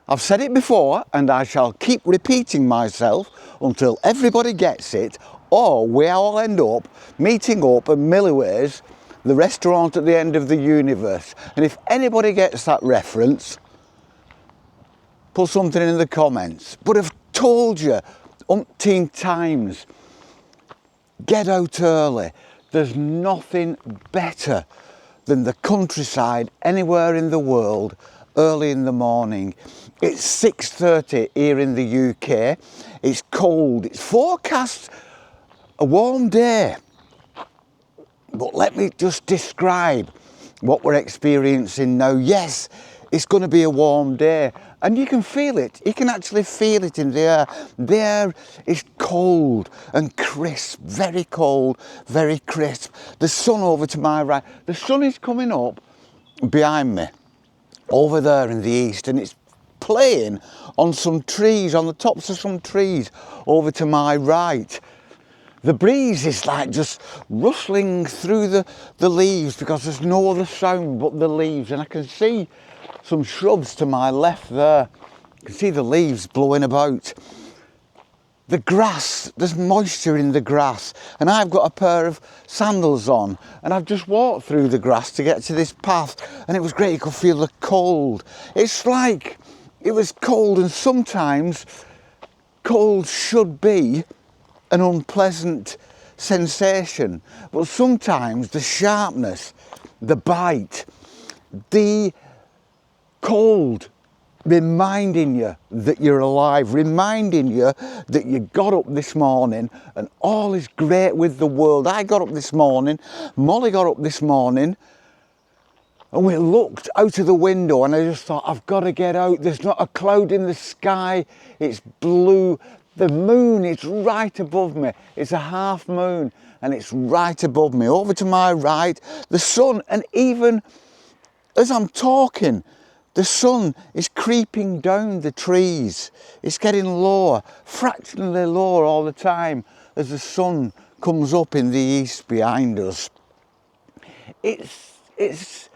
I've said it before and I shall keep repeating myself until everybody gets it, or we all end up meeting up at Milliways, the restaurant at the end of the universe. And if anybody gets that reference, put something in the comments. But I've told you umpteen times, get out early. There's nothing better than the countryside anywhere in the world early in the morning. It's 6:30 here in the UK. It's cold. It's forecast a warm day. But let me just describe what we're experiencing now. Yes, it's going to be a warm day, and you can feel it. You can actually feel it in the air. The air is cold and crisp, very cold, very crisp. The sun over to my right, the sun is coming up behind me, over there in the east, and it's playing on some trees, on the tops of some trees over to my right. The breeze is like just rustling through the leaves because there's no other sound but the leaves, and I can see some shrubs to my left there. You can see the leaves blowing about. The grass, there's moisture in the grass, and I've got a pair of sandals on, and I've just walked through the grass to get to this path, and it was great. You could feel the cold. It's like it was cold, and sometimes cold should be an unpleasant sensation, but sometimes the sharpness, the bite, the cold reminding you that you're alive, reminding you that you got up this morning and all is great with the world. I got up this morning, Molly got up this morning, and we looked out of the window and I just thought, I've got to get out. There's not a cloud in the sky, it's blue. The moon is right above me. It's a half moon and it's right above me. Over to my right, the sun, and even as I'm talking, the sun is creeping down the trees. It's getting lower, fractionally lower all the time as the sun comes up in the east behind us. It's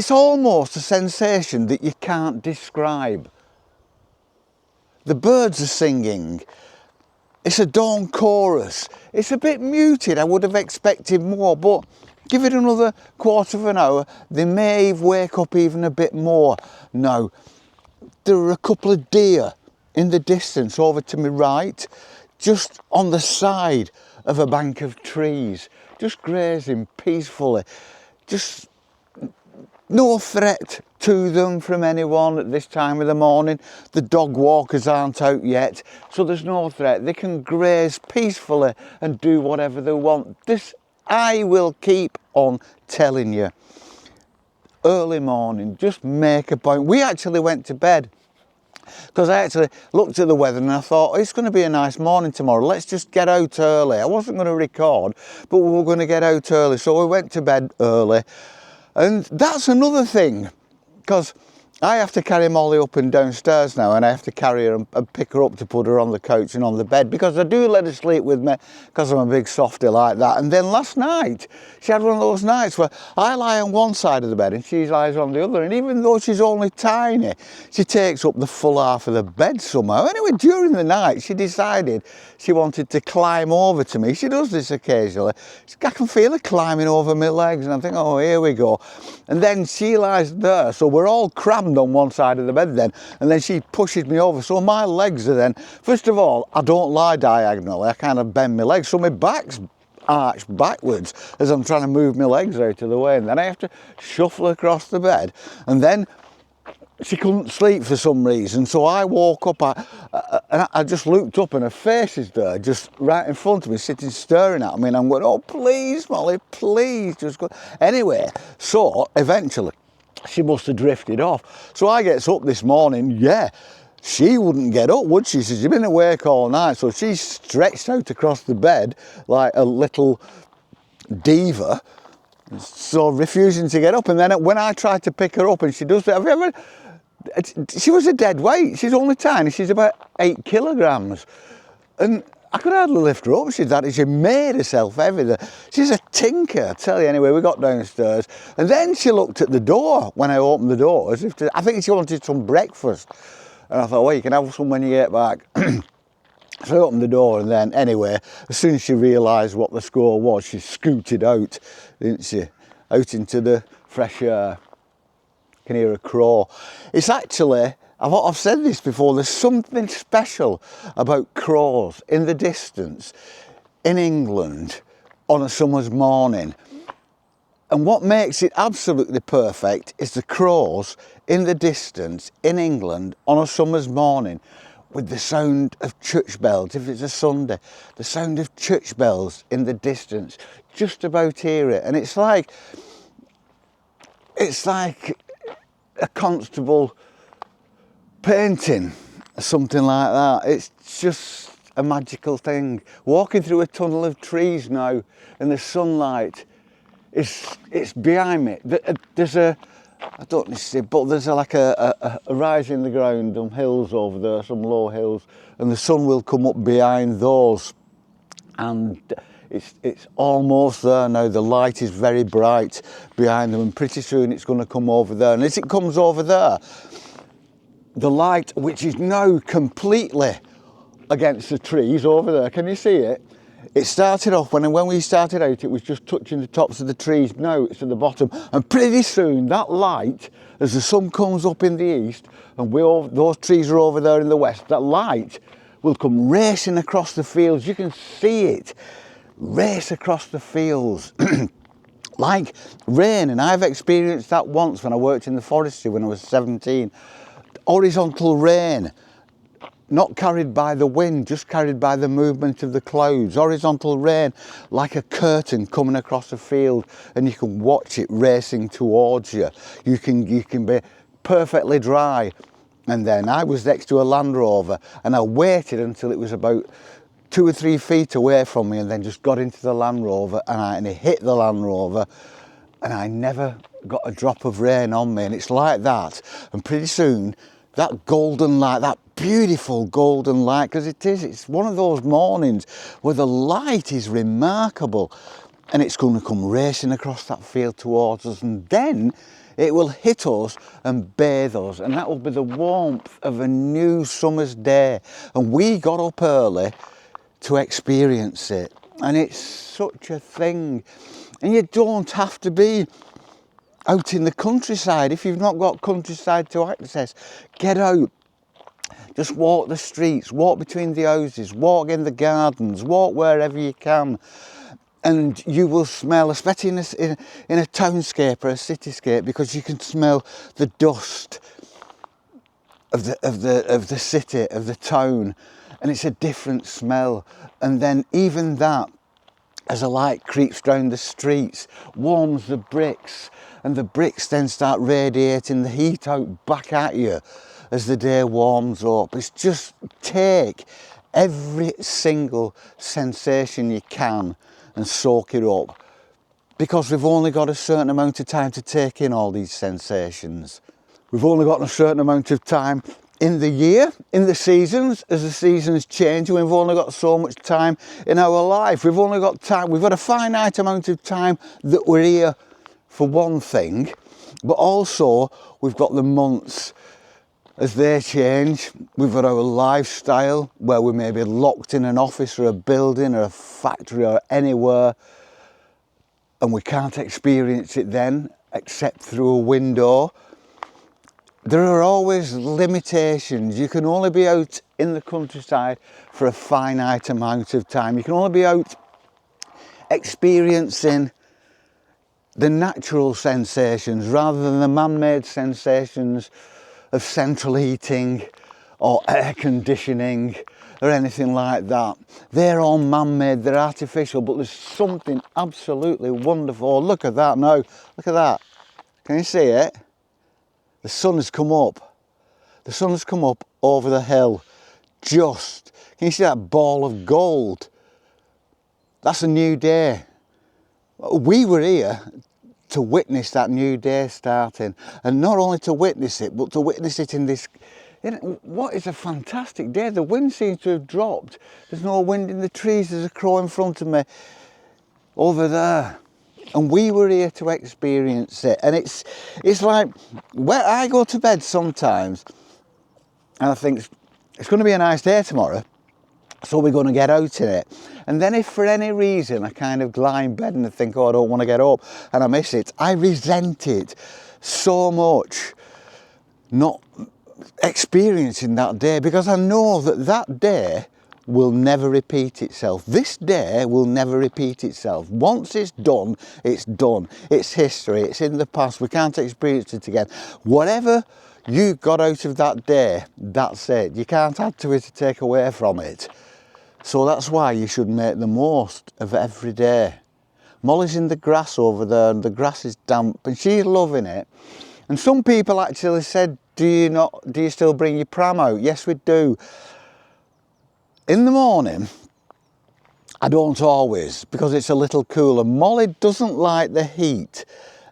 almost a sensation that you can't describe. The birds are singing. It's a dawn chorus. It's a bit muted. I would have expected more, but give it another quarter of an hour, they may wake up even a bit more. Now, there are a couple of deer in the distance over to my right, just on the side of a bank of trees, just grazing peacefully. Just no threat to them from anyone at this time of the morning. The dog walkers aren't out yet, so there's no threat. They can graze peacefully and do whatever they want. This, I will keep on telling you. Early morning, just make a point. We actually went to bed because I actually looked at the weather and I thought, oh, it's going to be a nice morning tomorrow. Let's just get out early. I wasn't going to record, but we were going to get out early. So we went to bed early. And that's another thing, because I have to carry Molly up and downstairs now, and I have to carry her and pick her up to put her on the couch and on the bed, because I do let her sleep with me because I'm a big softy like that. And then last night, she had one of those nights where I lie on one side of the bed and she lies on the other, and even though she's only tiny, she takes up the full half of the bed somehow. Anyway, during the night, she decided she wanted to climb over to me. She does this occasionally. I can feel her climbing over my legs, and I think, oh, here we go. And then she lies there, so we're all crammed on one side of the bed then, and then she pushes me over, so my legs are then, first of all, I don't lie diagonally, I kind of bend my legs, so my back's arched backwards as I'm trying to move my legs out of the way, and then I have to shuffle across the bed, and then she couldn't sleep for some reason, so I woke up, and I just looked up and her face is there, just right in front of me, sitting staring at me, and I'm going, oh please Molly, please just go. Anyway, so eventually she must have drifted off. So I gets up this morning, yeah, she wouldn't get up, would she? She's been awake all night, so she's stretched out across the bed like a little diva, so refusing to get up. And then when I tried to pick her up and she does that, have you ever, she was a dead weight, she's only tiny, she's about 8 kilograms. And I could hardly lift her up. She made herself heavy. She's a tinker, I tell you. Anyway, we got downstairs, and then she looked at the door when I opened the door, as if I think she wanted some breakfast. And I thought, well, you can have some when you get back. So I opened the door, and then, anyway, as soon as she realised what the score was, she scooted out, didn't she? Out into the fresh air. You can hear a crow. It's actually, I've said this before, there's something special about crows in the distance in England on a summer's morning. And what makes it absolutely perfect is the crows in the distance in England on a summer's morning, with the sound of church bells. If it's a Sunday, the sound of church bells in the distance, just about hear it. And it's like a Constable painting, something like that. It's just a magical thing. Walking through a tunnel of trees now in the sunlight, it's behind me. There's I don't need to see, but there's like a rise in the ground, some hills over there, some low hills, and the sun will come up behind those, and it's almost there now. The light is very bright behind them, and pretty soon it's going to come over there. And as it comes over there, the light, which is now completely against the trees over there, can you see it? It started off, when we started out, it was just touching the tops of the trees. Now it's at the bottom. And pretty soon, that light, as the sun comes up in the east, and those trees are over there in the west, that light will come racing across the fields. You can see it race across the fields. Like rain, and I've experienced that once when I worked in the forestry when I was 17. Horizontal rain. Not carried by the wind, just carried by the movement of the clouds. Horizontal rain, like a curtain coming across a field, and you can watch it racing towards you. You can be perfectly dry. And then I was next to a Land Rover, and I waited until it was about 2 or 3 feet away from me, and then just got into the Land Rover, and it hit the Land Rover, and I never got a drop of rain on me. And it's like that. And pretty soon, that golden light, that beautiful golden light, because it's one of those mornings where the light is remarkable, and it's going to come racing across that field towards us, and then it will hit us and bathe us, and that will be the warmth of a new summer's day. And we got up early to experience it, and it's such a thing. And you don't have to be out in the countryside. If you've not got countryside to access, get out. Just walk the streets, walk between the houses, walk in the gardens, walk wherever you can, and you will smell, especially in a townscape or a cityscape, because you can smell the dust of the city, of the town, and it's a different smell. And then even that, as a light creeps down the streets, warms the bricks, and the bricks then start radiating the heat out back at you as the day warms up. It's just take every single sensation you can and soak it up, because we've only got a certain amount of time to take in all these sensations. We've only got a certain amount of time in the year, in the seasons. As the seasons change, we've only got so much time in our life. We've only got time, we've got a finite amount of time that we're here for one thing, but also we've got the months as they change. We've got our lifestyle, where we may be locked in an office or a building or a factory or anywhere, and we can't experience it then except through a window. There are always limitations. You can only be out in the countryside for a finite amount of time. You can only be out experiencing the natural sensations rather than the man-made sensations of central heating or air conditioning or anything like that. They're all man-made, they're artificial, but there's something absolutely wonderful. Oh, look at that now, look at that. Can you see it? The sun has come up. The sun has come up over the hill. Just, can you see that ball of gold? That's a new day. We were here to witness that new day starting, and not only to witness it, but to witness it in this What is a fantastic day. The wind seems to have dropped. There's no wind in the trees. There's a crow in front of me over there. And we were here to experience it. And it's like, where I go to bed sometimes, and I think it's going to be a nice day tomorrow, so we're going to get out in it. And then if for any reason I kind of lie in bed and I think, oh, I don't want to get up, and I miss it, I resent it so much not experiencing that day, because I know that day will never repeat itself. This day will never repeat itself. Once it's done, it's done. It's history, it's in the past, we can't experience it again. Whatever you got out of that day, that's it. You can't add to it or take away from it. So that's why you should make the most of every day. Molly's in the grass over there, and the grass is damp, and she's loving it. And some people actually said, do you still bring your pram out? Yes, we do. In the morning, I don't always, because it's a little cooler. Molly doesn't like the heat.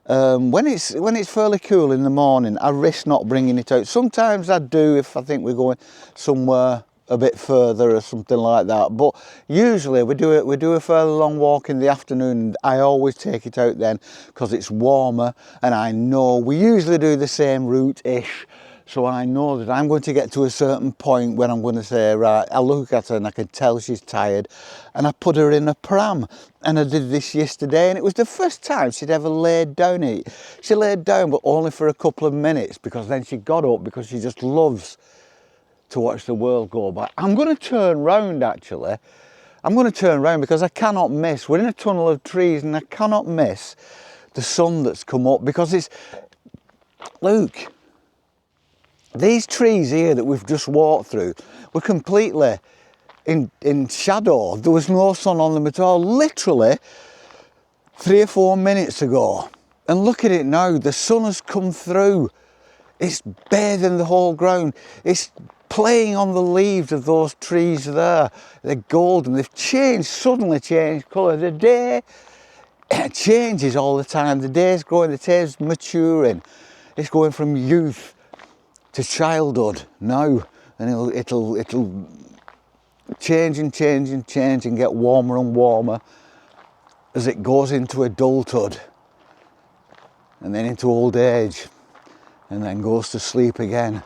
When it's fairly cool in the morning, I risk not bringing it out. Sometimes I do if I think we're going somewhere a bit further or something like that. But usually we do a fairly long walk in the afternoon. I always take it out then because it's warmer, and I know we usually do the same route-ish. So I know that I'm going to get to a certain point when I'm going to say, right, I look at her and I can tell she's tired, and I put her in a pram. And I did this yesterday, and it was the first time she'd ever laid down it. She laid down, but only for a couple of minutes, because then she got up, because she just loves to watch the world go by. I'm going to turn round actually. I'm going to turn round because I cannot miss. We're in a tunnel of trees and I cannot miss the sun that's come up, because it's, look, these trees here that we've just walked through were completely in shadow. There was no sun on them at all, literally 3 or 4 minutes ago. And look at it now, the sun has come through. It's bathing the whole ground. It's playing on the leaves of those trees there. They're golden. They've changed, suddenly changed colour. The day changes all the time. The day's growing, the day's maturing. It's going from youth to childhood now, and it'll change and change and change and get warmer and warmer as it goes into adulthood, and then into old age, and then goes to sleep again.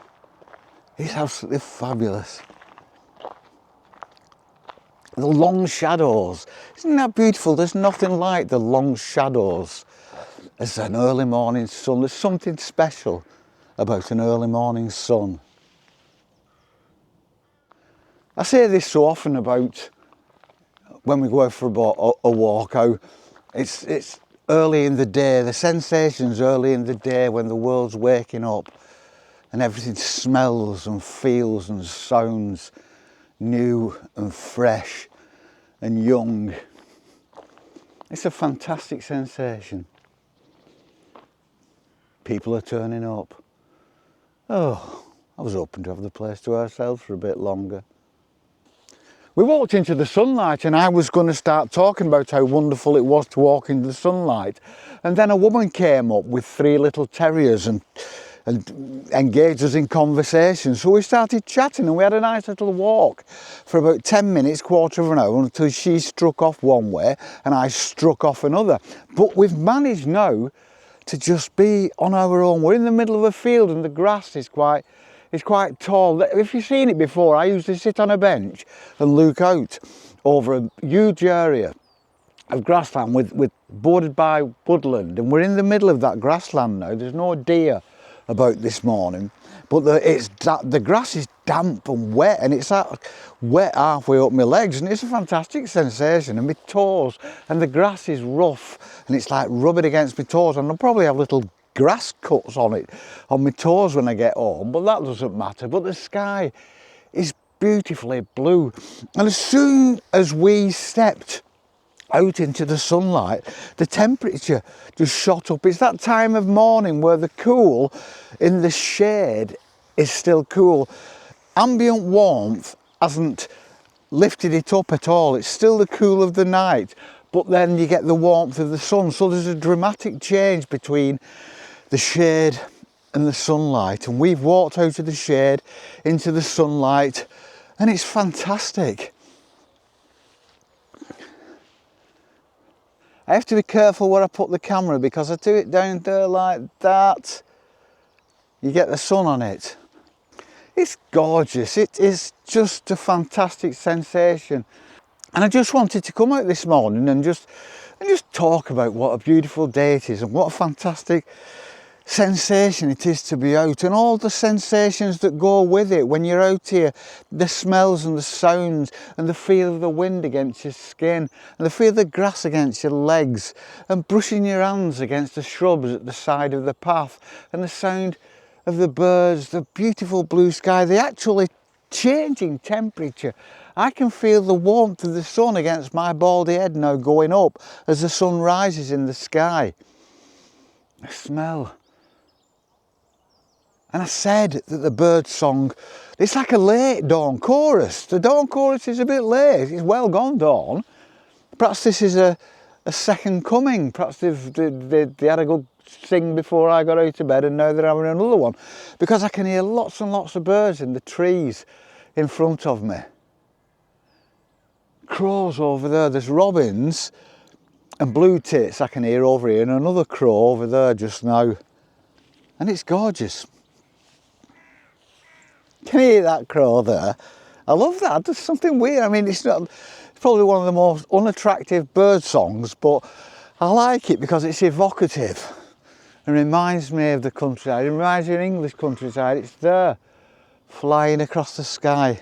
It's absolutely fabulous. The long shadows, isn't that beautiful? There's nothing like the long shadows as an early morning sun. There's something special about an early morning sun. I say this so often about when we go out for a walk, how it's early in the day, the sensations early in the day when the world's waking up and everything smells and feels and sounds new and fresh and young. It's a fantastic sensation. People are turning up. Oh, I was hoping to have the place to ourselves for a bit longer. We walked into the sunlight, and I was going to start talking about how wonderful it was to walk into the sunlight. And then a woman came up with 3 little terriers and engaged us in conversation. So we started chatting, and we had a nice little walk for about 10 minutes, quarter of an hour, until she struck off one way and I struck off another. But we've managed now to just be on our own. We're in the middle of a field and the grass is quite tall. If you've seen it before, I usually sit on a bench and look out over a huge area of grassland with bordered by woodland, and we're in the middle of that grassland now. There's no deer about this morning, but the grass is damp and wet, and it's wet halfway up my legs, and it's a fantastic sensation. And my toes, and the grass is rough, and it's like rubbing against my toes, and I'll probably have little grass cuts on my toes when I get home, but that doesn't matter. But the sky is beautifully blue, and as soon as we stepped out into the sunlight, the temperature just shot up. It's that time of morning where the cool in the shade is still cool. Ambient warmth hasn't lifted it up at all. It's still the cool of the night, but then you get the warmth of the sun. So there's a dramatic change between the shade and the sunlight, and we've walked out of the shade into the sunlight, and it's fantastic. I have to be careful where I put the camera because I do it down there like that. You get the sun on it. It's gorgeous. It is just a fantastic sensation. And I just wanted to come out this morning and just talk about what a beautiful day it is and what a fantastic sensation it is to be out, and all the sensations that go with it when you're out here, the smells and the sounds and the feel of the wind against your skin and the feel of the grass against your legs and brushing your hands against the shrubs at the side of the path and the sound of the birds, the beautiful blue sky, the actually changing temperature. I can feel the warmth of the sun against my baldy head now going up as the sun rises in the sky. The smell. And I said that the bird song, it's like a late dawn chorus. The dawn chorus is a bit late, it's well gone dawn. Perhaps this is a second coming. Perhaps they had a good sing before I got out of bed and now they're having another one. Because I can hear lots and lots of birds in the trees in front of me. Crows over there, there's robins and blue tits I can hear over here and another crow over there just now. And it's gorgeous. Can you hear that crow there? I love that. There's something weird. I mean, it's probably one of the most unattractive bird songs, but I like it because it's evocative and reminds me of the countryside. It reminds me of English countryside. It's there, flying across the sky,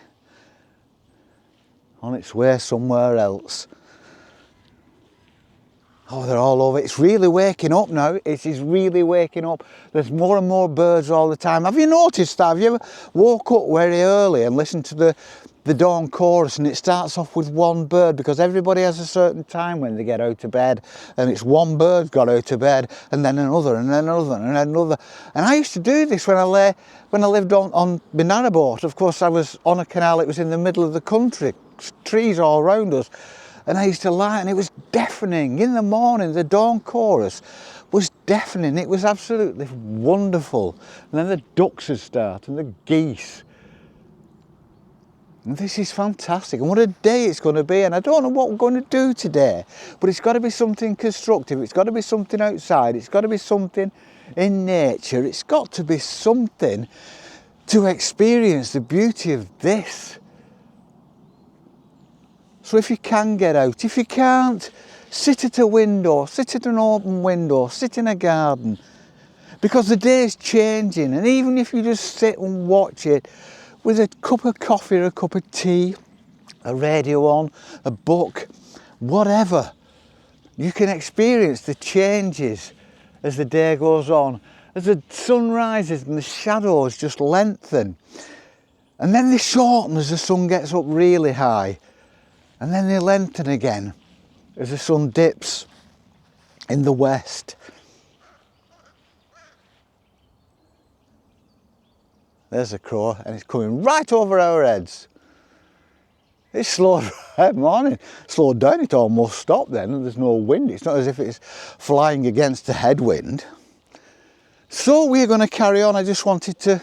on its way somewhere else. Oh, they're all over. It's really waking up now. It is really waking up. There's more and more birds all the time. Have you noticed that? Have you ever woke up very early and listened to the dawn chorus and it starts off with one bird because everybody has a certain time when they get out of bed and it's one bird got out of bed and then another and then another and then another. And I used to do this when I lived on my narrowboat. Of course, I was on a canal. It was in the middle of the country, trees all around us. And I used to lie, and it was deafening. In the morning, the dawn chorus was deafening. It was absolutely wonderful. And then the ducks would start, and the geese. And this is fantastic. And what a day it's going to be. And I don't know what we're going to do today, but it's got to be something constructive. It's got to be something outside. It's got to be something in nature. It's got to be something to experience the beauty of this. So if you can get out, if you can't, sit at a window, sit at an open window, sit in a garden. Because the day's changing, and even if you just sit and watch it with a cup of coffee or a cup of tea, a radio on, a book, whatever, you can experience the changes as the day goes on. As the sun rises and the shadows just lengthen. And then they shorten as the sun gets up really high. And then they lengthen again as the sun dips in the west. There's a crow and it's coming right over our heads. It slowed morning, slowed down, it almost stopped then and there's no wind. It's not as if it's flying against a headwind. So we're going to carry on. I just wanted to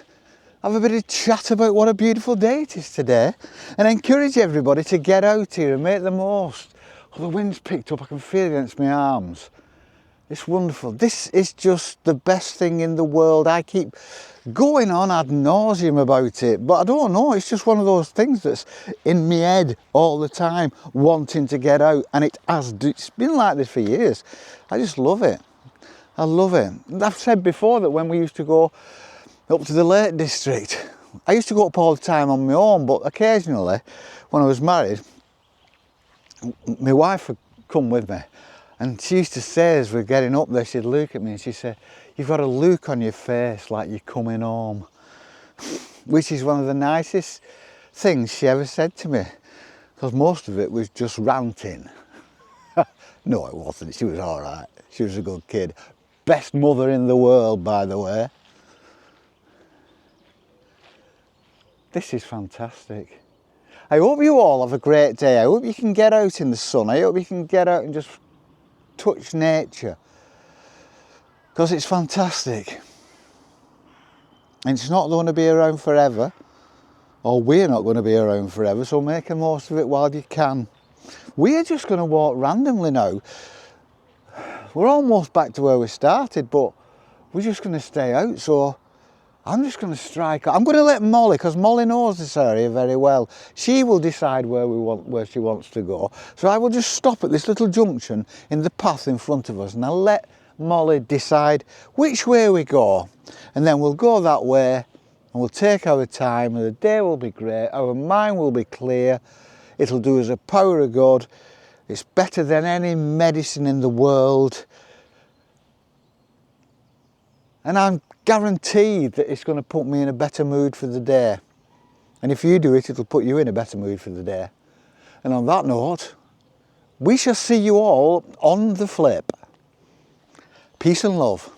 have a bit of chat about what a beautiful day it is today and encourage everybody to get out here and make the most. Oh, the wind's picked up, I can feel it against my arms. It's wonderful. This is just the best thing in the world. I keep going on ad nauseum about it, but I don't know, it's just one of those things that's in my head all the time, wanting to get out, and it's been like this for years. I just love it. I love it. I've said before that when we used to go up to the Lake District, I used to go up all the time on my own, but occasionally when I was married, my wife would come with me, and she used to say as we're getting up there, she'd look at me and she'd say, "You've got a look on your face like you're coming home," which is one of the nicest things she ever said to me, because most of it was just ranting. No, it wasn't. She was all right. She was a good kid. Best mother in the world, by the way. This is fantastic. I hope you all have a great day. I hope you can get out in the sun. I hope you can get out and just touch nature, because it's fantastic. and it's not going to be around forever, or we're not going to be around forever, so make the most of it while you can. We're just going to walk randomly now. We're almost back to where we started, but we're just going to stay out, so I'm just going to strike. I'm going to let Molly, because Molly knows this area very well. She will decide where she wants to go. So I will just stop at this little junction in the path in front of us, and I'll let Molly decide which way we go. And then we'll go that way, and we'll take our time, and the day will be great. Our mind will be clear. It'll do us a power of good. It's better than any medicine in the world. And I'm guaranteed that it's going to put me in a better mood for the day. And if you do it, it'll put you in a better mood for the day. And on that note, we shall see you all on the flip. Peace and love.